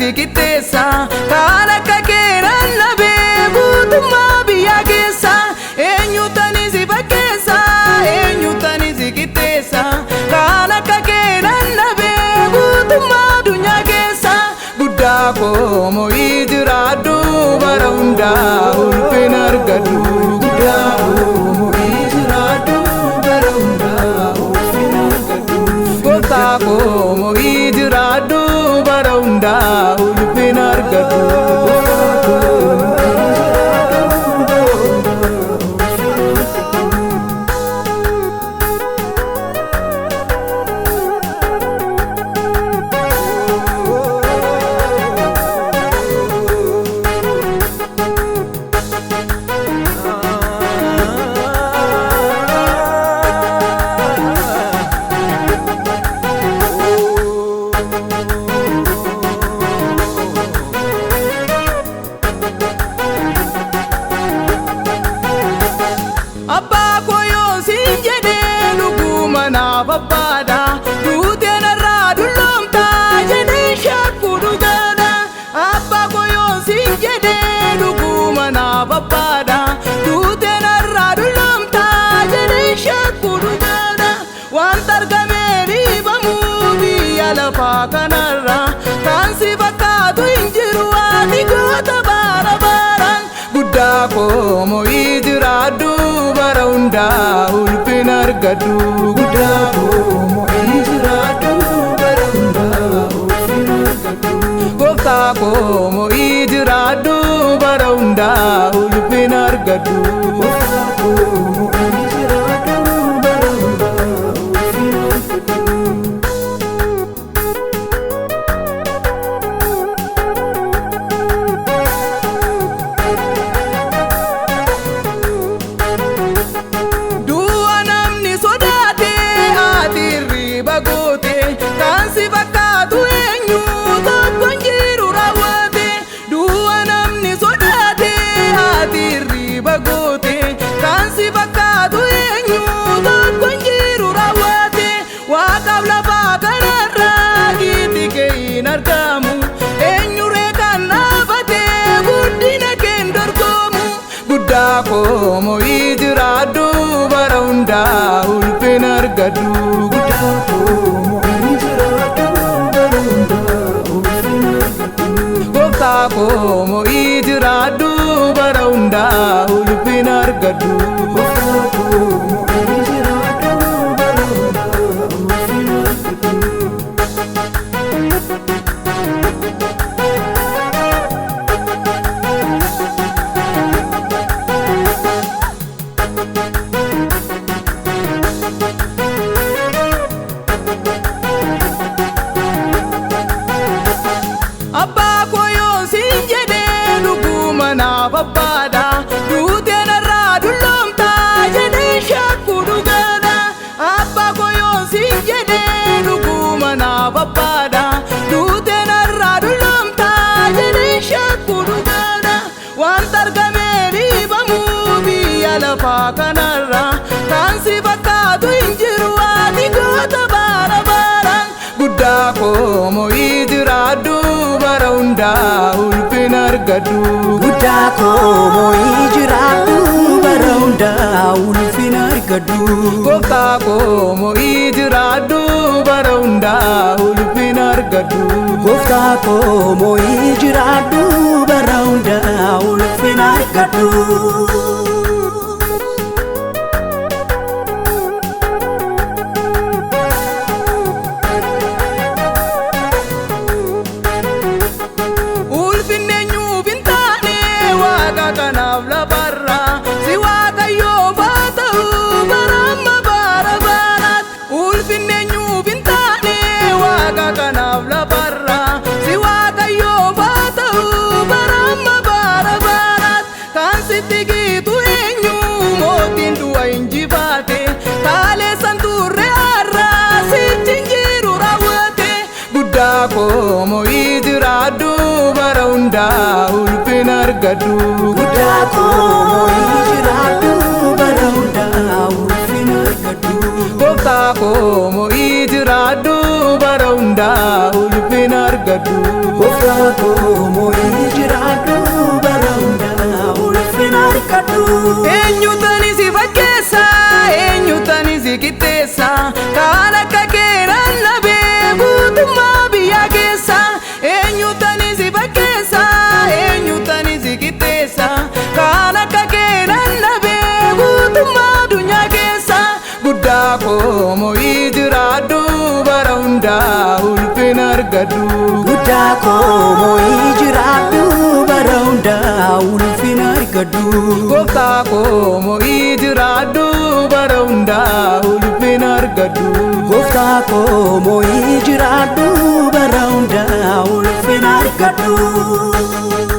zikitesa kana kakera nabe gutuma biya kesa enyutani zibakesa enyutani zikitesa kana kakera nabe gutuma dunya kesa gudako moijradu barunda ulpinar gadu gudako moijradu barunda ulpinar gadu gudako moijradu barunda ulpinar gadu Babada dutena radulom ta jede shakudu gada abba koyo sinjede lugumana babada dutena radulom ta jede shakudu gada wantar gameri bamu biyala pakanara kansi bakadu injiru adigota barabaran gudako moijradu barunda ulpinar gadu gudako moijradu barunda ulpinar gadu gotako moijradu barunda ulpinar gadu gotako moijradu barunda ulpinar gadu gudako moijradu barunda ulpinar gadu gudako moijradu barunda ulpinar gadu gotako moijradu barunda ulpinar gadu gotako moijradu barunda ulpinar gadu babada dutena radulom ta jede shakudu gada abba koyo sinjede lugumana babada dutena radulom ta jede shakudu gada wantar gameri bamu biyala pakanara kansi bakadu injiru adigota barabaran gudako moijradu barunda ulpinar gadu gudako moijradu barunda ulpinar gadu gotako moijradu barunda ulpinar gadu gotako moijradu barunda ulpinar gadu gudako moijradu barunda ulpinar gadu gudako moijradu barunda ulpinar gadu gotako moijradu barunda ulpinar gadu koo moo'ee jiraadhu bara hundaa ulfina argadhu. Eenyutani si fakkeessa eenyutani si qixxeessa kan akka kee lallabee guutummaa biyya keessa. Eenyutani si fakkeessa eenyutani si qixxeessa kan akka kee lallabee guutummaa addunyaa keessa. Guddaa koo moo'ee jiraadhu bara hundaa ulfina argadhu. Guddaa koo moo'ee jiraadhu bara hundaa ulfina argadhu. Gooftaa koo moo'ee jiraadhu bara hundaa ulfina argadhu. Gooftaa koo moo'ee jiraadhu bara hundaa ulfina argadhu.